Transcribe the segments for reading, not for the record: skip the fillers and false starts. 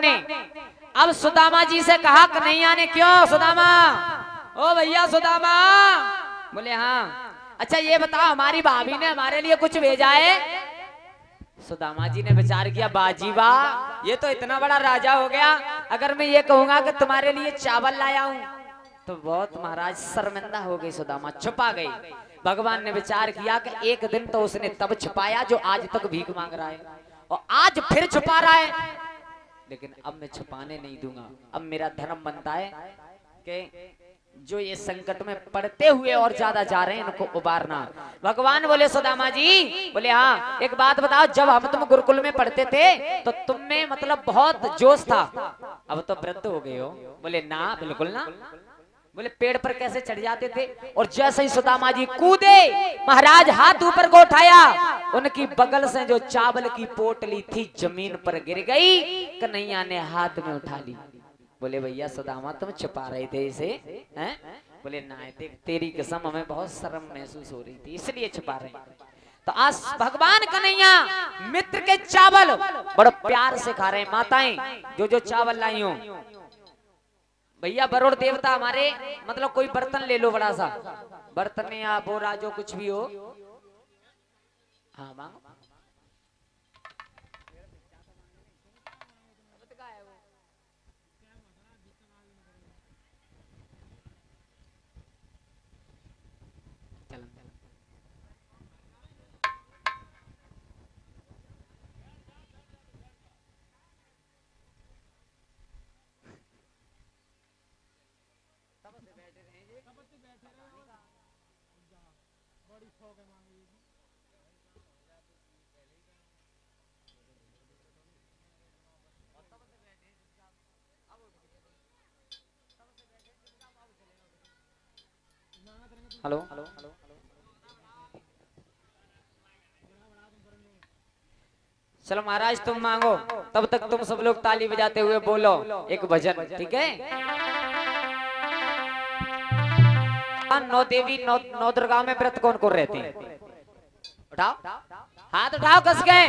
ने अब सुदामा जी से कहा, कन्हैया ने, क्यों सुदामा, ओ भैया सुदामा। बोले हाँ। अच्छा ये बताओ, हमारी भाभी ने हमारे लिए कुछ भेजा है? सुदामा जी ने विचार किया, बाजी वाह, ये तो इतना बड़ा राजा हो गया, अगर मैं ये कहूंगा कि तुम्हारे लिए चावल लाया हूं तो बहुत महाराज शर्मिंदा हो गई। सुदामा छुपा गई। भगवान ने विचार किया कि एक दिन तो उसने तब छुपाया जो आज तक भीख मांग रहा है, और आज फिर छुपा रहा है, लेकिन अब मैं छुपाने नहीं दूंगा। अब मेरा धर्म बनता है कि जो ये संकट में पड़ते हुए और ज्यादा जा रहे हैं इनको उबारना। भगवान बोले, सुदामा जी, बोले हाँ, एक बात बताओ, जब हम तुम गुरुकुल में पढ़ते थे तो तुम में मतलब बहुत जोश था, अब तो वृद्ध हो गए हो। बोले ना, बिल्कुल ना। बोले पेड़ पर कैसे चढ़ जाते थे? और जैसे ही सुदामा जी कूदे, महाराज हाथ ऊपर को उठाया, उनकी बगल से जो चावल की पोटली थी जमीन पर गिर गई। कन्हैया ने हाथ में उठा ली। बोले भैया सुदामा, तुम छुपा रहे थे इसे, हैं? बोले ना, देख तेरी कसम हमें बहुत शर्म महसूस हो रही थी इसलिए छुपा रहे। तो आज भगवान कन्हैया मित्र के चावल बड़ा प्यार से खा रहे हैं। माताएं जो जो चावल लाई हो, भैया वरुण देवता हमारे, मतलब कोई बर्तन ले लो, बड़ा सा बर्तन या बोरा जो कुछ भी हो। हाँ मांगो। हेलो, चलो महाराज तुम मांगो, तब तक तुम सब लोग ताली बजाते हुए बोलो एक भजन, ठीक है? नौ देवी नौ दुर्गा में व्रत कौन कौन रहते हैं? उठाओ हाथ, उठाओ कस गए,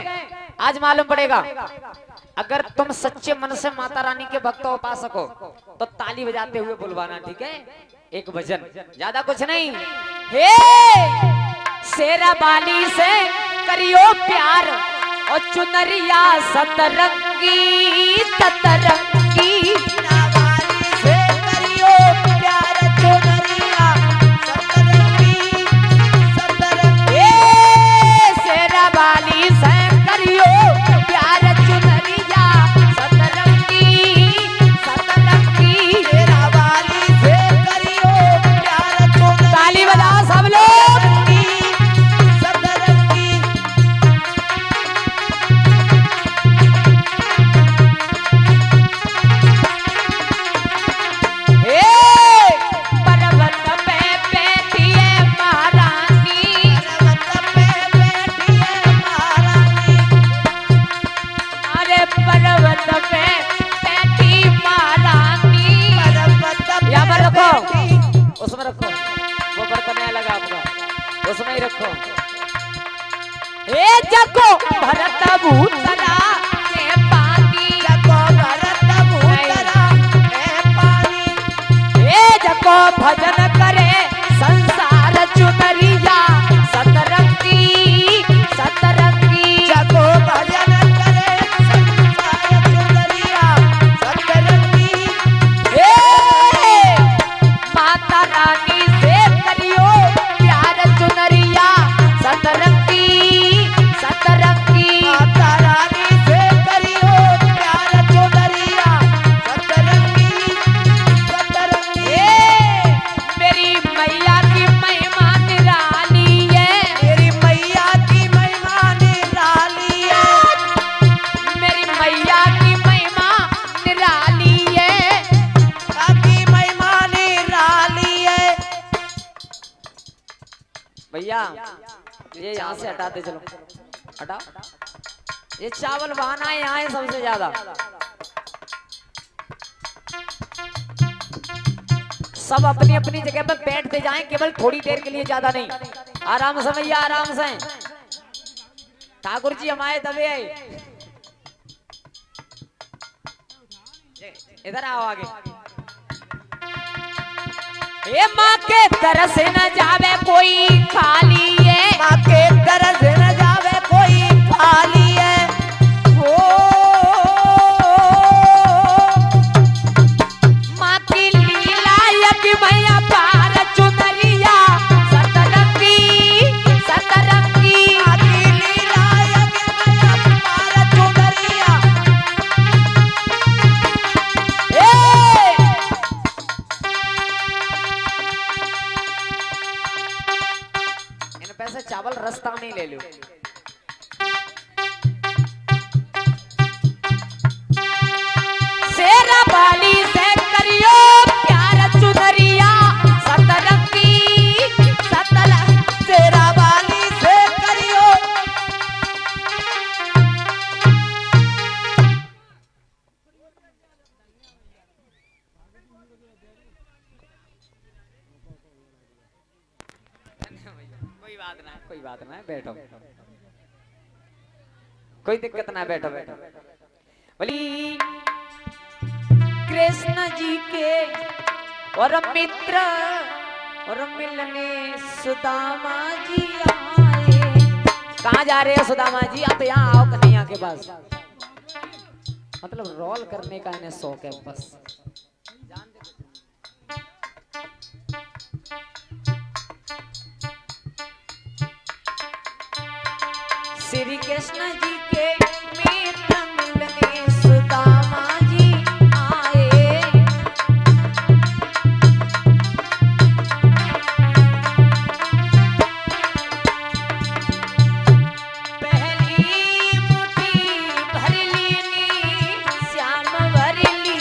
आज मालूम पड़ेगा। अगर तुम सच्चे मन से माता रानी के भक्त उपासक हो तो ताली बजाते हुए बुलवाना, ठीक है? एक भजन, ज्यादा कुछ नहीं। हे शेरा बाली से करियो प्यार, और चुनरिया सतरंगी सतरंगी, से करियो प्यार, चुनरिया सतरंगी सतरंगी। शेरा बाली से करियो प्यार, चुनरिया सतरंगी सतरंगी। शेरा वाली से करियो प्यार, चुनरिया ताली बजाओ सब लोग। सतरंगी। पर्वत पे बैठी है महारानी, पर्वत पे बैठी है महारानी, अरे पर्वत पे बैठी महारानी। पर्वत पे यहाँ पर रखो, बैठी। उसमें रखो, वो बर्तन नया लगा आपका, उसमें ही रखो। ए जगो भरत भूतरा के पानी, जगो भरत भूतरा में पानी, ए जगो भजन करे संसार, चुनरिया सतरंगी सतरंगी। जगो भजन करे संसार, चुनरिया सतरंगी। ए माता रानी से करियो प्यार, चुनरिया सतरंगी सतरंगी। माता रानी से करियो प्यार, चुनरिया सतरंगी सतरंगी। मेरी मैया की महिमा निराली है, मेरी मैया की महिमा निराली है, मेरी मैया की महिमा निराली है। की महिमा निराली है। भैया ये यहाँ से हटाते चलो, हटाओ। ये चावल बहाना है, यहाँ है सबसे ज्यादा। सब अपनी अपनी जगह पर बैठते जाएं, केवल थोड़ी देर के लिए, ज्यादा नहीं। आराम से भैया, आराम से। ठाकुर जी हमारे दबे है। इधर आओ आगे। ए माँ के तरस न जावे कोई खाली है, माँ के तरस न जावे कोई खाली है। ओ माँ की लीला यज्ञ मैया पार चुनरिया सतरंगी सतरंगी। माँ की लीला यज्ञ मैया पार चुनरिया। इन पैसे चावल रास्ता में ले लो। शेरा बाली से करियो प्यार चुनरिया सतरंगी सतरंगी। तेरा बाली से करियो। कोई बात ना बैठो, कोई दिक्कत ना, बैठो बैठो। बोली कृष्ण जी के और मित्र और मिलने सुदामा जी आए। कहाँ जा रहे हो सुदामा जी? आप यहाँ आओ कन्हैया के पास। मतलब रोल करने का इन्हें शौक है बस। श्री कृष्ण जी के मित्र मिलने सुदामा जी आए। पहली मुट्ठी भर लीनी श्याम भर लीनी।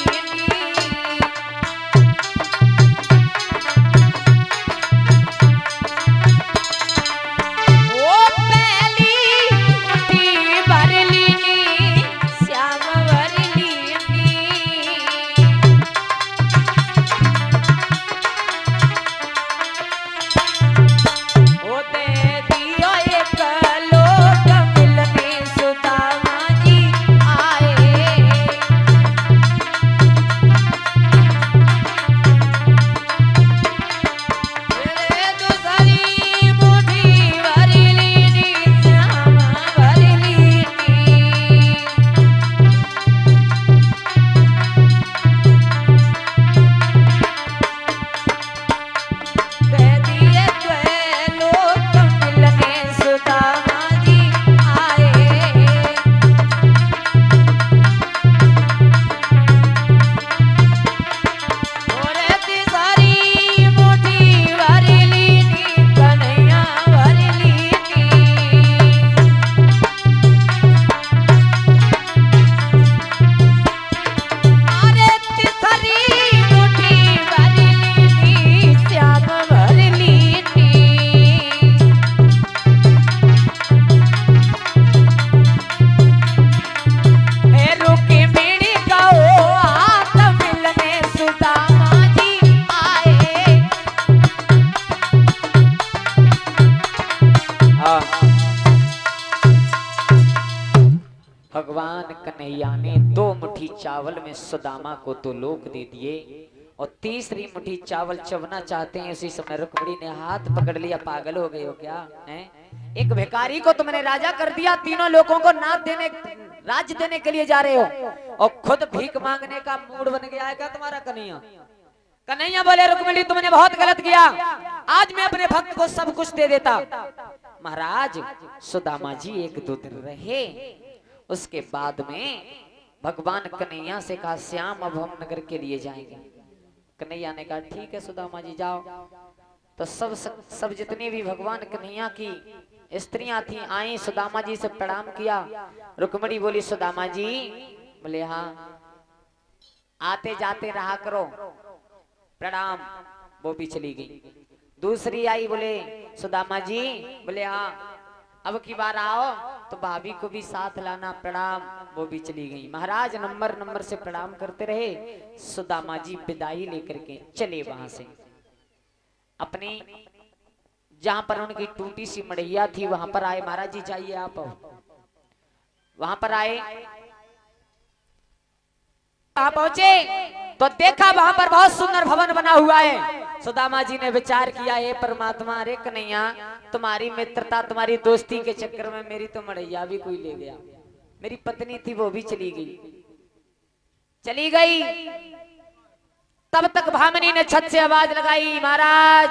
ओ पहली मुट्ठी भर लीनी श्याम भर लीनी। ओ दे दियो एक लोक मिलने सुदामा जी आए। रे दूसरी मुट्ठी भर लीनी श्याम भर लीनी। दे दिए द्वे लोक मिलने सुदामा जी आए। और तीसरी मुट्ठी भर लीनी कन्हैया भर लीनी। अरे तीसरी मुट्ठी भर लीनी श्याम भर लीनी। ए रुक्मिणी का ओ हाथ मिलने सुदामा जी आए। भगवान कन्हैया ने 2 मुट्ठी चावल में सुदामा को तो लोक दे दिए और तीसरी मुट्ठी चावल चबना चाहते हैं। उसी समय रुक्मिणी ने हाथ पकड़ लिया। पागल हो गए हो क्या हैं? एक भिखारी को तुमने राजा कर दिया, तीनों लोगों को नाथ देने राज्य देने के लिए जा रहे हो और खुद भीख मांगने का मूड बन गया है क्या तुम्हारा कन्हैया? कन्हैया बोले रुक्मिणी तुमने बहुत गलत किया, आज मैं अपने भक्त को सब कुछ दे देता। महाराज सुदामा जी 1-2 दिन रहे, उसके बाद में भगवान कन्हैया से कहा श्याम अब हम नगर के लिए जाएंगे। कन्हैया ने कहा ठीक है सुदामा जी जाओ। तो सब जितनी भी भगवान कन्हैया की स्त्रियां थी आई, सुदामा जी से प्रणाम किया। रुक्मिणी बोली सुदामा जी, बोले हाँ आते जाते रहा करो, प्रणाम। वो भी चली गई। दूसरी आई, बोले सुदामा जी, बोले हाँ अब की बार आओ तो भाभी को भी साथ लाना, प्रणाम। वो भी चली गई। महाराज नंबर से प्रणाम करते रहे। सुदामा जी विदाई लेकर के चले वहां से। अपनी जहां पर उनकी टूटी सी मड़ैया थी वहां पर आए। महाराज जी जाइए आप, वहां पर आए। वहां पहुंचे तो देखा वहां पर बहुत सुंदर भवन बना हुआ है। सुदामा जी ने विचार किया, हे परमात्मा, अरे कन्हैया, तुम्हारी मित्रता तुम्हारी दोस्ती के चक्कर में मेरी तो मड़ैया भी कोई ले गया। मेरी पत्नी थी वो भी चली गई। तब तक भामिनी ने छत से आवाज लगाई, महाराज।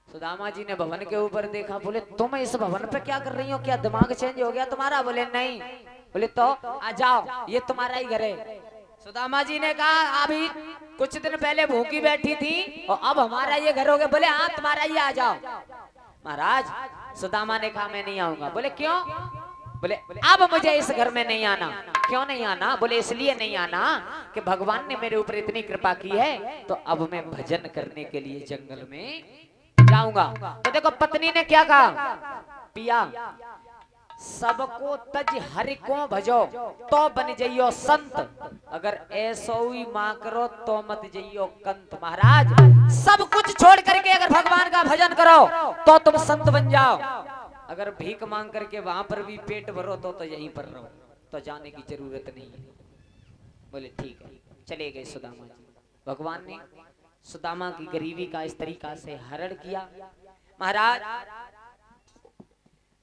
सुदामा जी ने भवन के ऊपर देखा, बोले तुम इस भवन पे क्या कर रही हो, क्या दिमाग चेंज हो गया तुम्हारा? बोले नहीं। बोले तो आ जाओ, ये तुम्हारा ही घर है। सुदामा जी ने कहा, अभी कुछ दिन पहले भूखी बैठी थी और अब हमारा ये घर हो गया। बोले हाँ तुम्हारा ही, आ जाओ। महाराज, सुदामा ने कहा मैं नहीं आऊंगा। बोले क्यों? बोले अब मुझे इस घर में नहीं आना। क्यों नहीं आना? बोले इसलिए नहीं आना कि भगवान ने मेरे ऊपर इतनी कृपा की है, तो अब मैं भजन करने के लिए जंगल में जाऊंगा। तो देखो पत्नी ने क्या कहा, पिया सबको तज हरि को भजो तो बन जइयो संत, अगर ऐसो ही मां करो तो मत जइयो कंत। महाराज, सब कुछ छोड़ करके अगर भगवान का भजन करो तो तुम संत बन जाओ। अगर भीख मांग करके वहां पर भी पेट भरो तो यहीं पर रहो, तो जाने की जरूरत नहीं है। बोले ठीक है, चले गए सुदामा जी। भगवान ने सुदामा की गरीबी का इस तरीका से हरण किया। महाराज,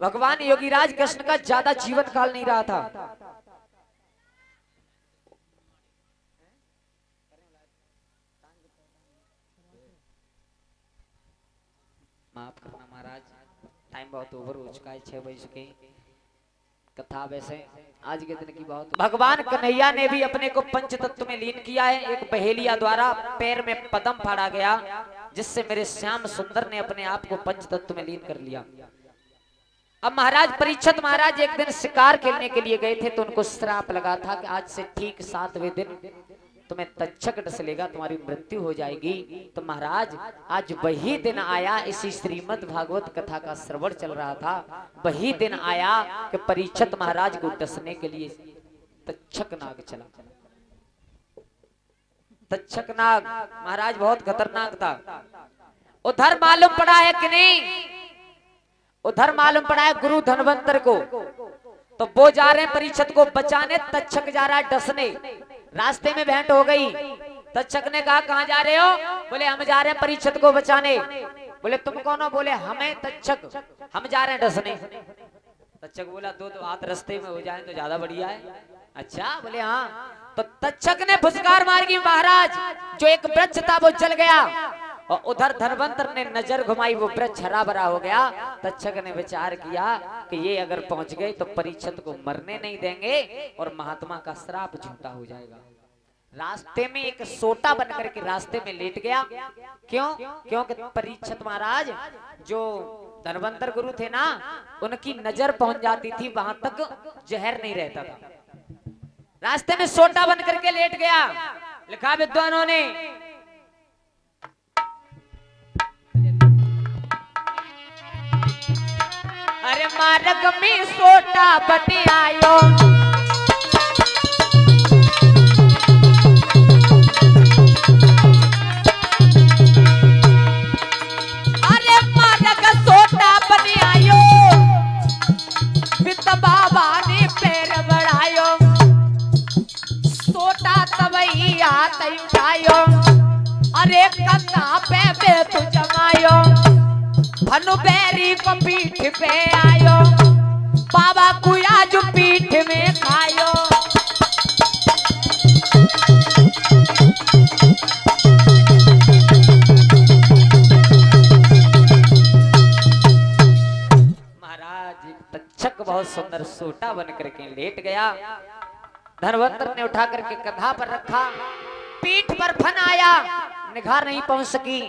भगवान योगीराज कृष्ण का ज्यादा जीवन काल नहीं रहा था। माफ करना महाराज, टाइम बहुत ओवर हो चुका है, 6 बज चुके। कथा वैसे आज के दिन की बहुत। भगवान कन्हैया ने भी अपने को पंच तत्व में लीन किया है। एक पहेलिया द्वारा पैर में पदम फाड़ा गया, जिससे मेरे श्याम सुंदर ने अपने आप को पंच तत्व में लीन कर लिया। अब महाराज परीक्षित महाराज एक दिन शिकार खेलने के लिए गए थे, तो उनको श्राप लगा था कि आज से ठीक 7वें दिन तुम्हें तक्षक डसलेगा, तुम्हारी मृत्यु हो जाएगी। तो महाराज आज वही दिन आया, इसी श्रीमद् भागवत कथा का श्रवण चल रहा था, वही दिन आया कि परीक्षित महाराज को डसने के लिए तक्षक नाग चला। तक्षक नाग महाराज बहुत खतरनाक था। उधर मालूम पड़ा है कि नहीं, उधर मालूम पड़ा है गुरु धनवंतर को, तो वो जा रहे हैं परीक्षित को बचाने, तक्षक जा रहा है डसने। रास्ते में भेंट हो गई। तक्षक ने कहा कहां जा रहे हो? बोले हम जा रहे हैं परीक्षित को बचाने। बोले तुम कौन हो? बोले हमें तक्षक, हम जा रहे हैं डसने। तक्षक बोला दो हाथ रास्ते में हो जाए तो ज्यादा बढ़िया है। अच्छा, बोले हाँ। तो तक्षक ने फुसकार मार की महाराज, जो एक वृक्ष था वो जल गया, और उधर धनवंतर ने नजर घुमाई, वो वृक्ष हरा भरा हो गया। तक्षक ने विचार किया कि ये अगर पहुंच गए तो परीक्षित को मरने नहीं देंगे और महात्मा का श्राप झूठा हो जाएगा। रास्ते में एक सोटा बनकर के रास्ते में लेट गया। क्यों? क्योंकि परीक्षित महाराज जो धनवंतर गुरु थे ना, उनकी नजर पहुंच जाती थी, वहां तक जहर नहीं रहता था। रास्ते में सोटा बनकर के लेट गया। लिखा विद्वानों ने, अरे मार्ग में सोटा बन आयो, अरे मार्ग सोटा बन आयो, वित बाबा ने पैर बढ़ायो, सोटा तबई हाथ उठायो, अरे कंधा पे बेत जमायो, भनु बैरी को पीठ पे आयो, बाबा कुया जो पीठ में खायो। महाराज तक्षक बहुत सुंदर सोटा बन करके लेट गया। धनवंतर ने उठा करके कंधा पर रखा, पीठ पर फन आया, निगाह नहीं पहुंच सकी।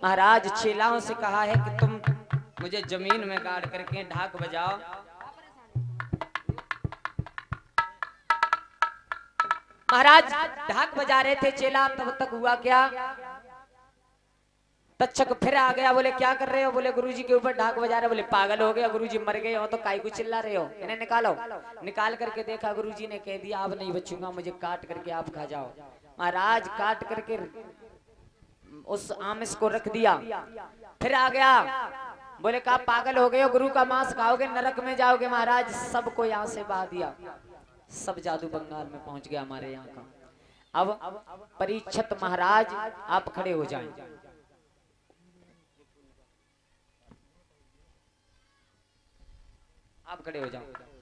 महाराज चेलाओं से कहा है कि तुम मुझे जमीन में गाड़ करके ढाक बजाओ। महाराज ढाक बजा रहे थे चेला, तब तक हुआ क्या, तक्षक फिर आ गया। बोले क्या कर रहे हो? बोले गुरुजी के ऊपर ढाक बजा रहे। बोले पागल हो गया, गुरुजी मर गए हो तो काई को चिल्ला रहे हो, इन्हें निकालो। निकाल करके देखा, गुरुजी ने कह दिया अब नहीं बचूंगा, मुझे काट करके आप खा जाओ। महाराज काट करके उस आमिष को रख दिया। फिर आ गया, बोले कहा पागल हो गए हो, गुरु का मांस खाओगे नरक में जाओगे। महाराज सबको यहाँ से बहा दिया, सब जादू बंगाल में पहुंच गया हमारे यहाँ का। अब परीक्षित महाराज आप खड़े हो जाएं। आप खड़े हो जाओ।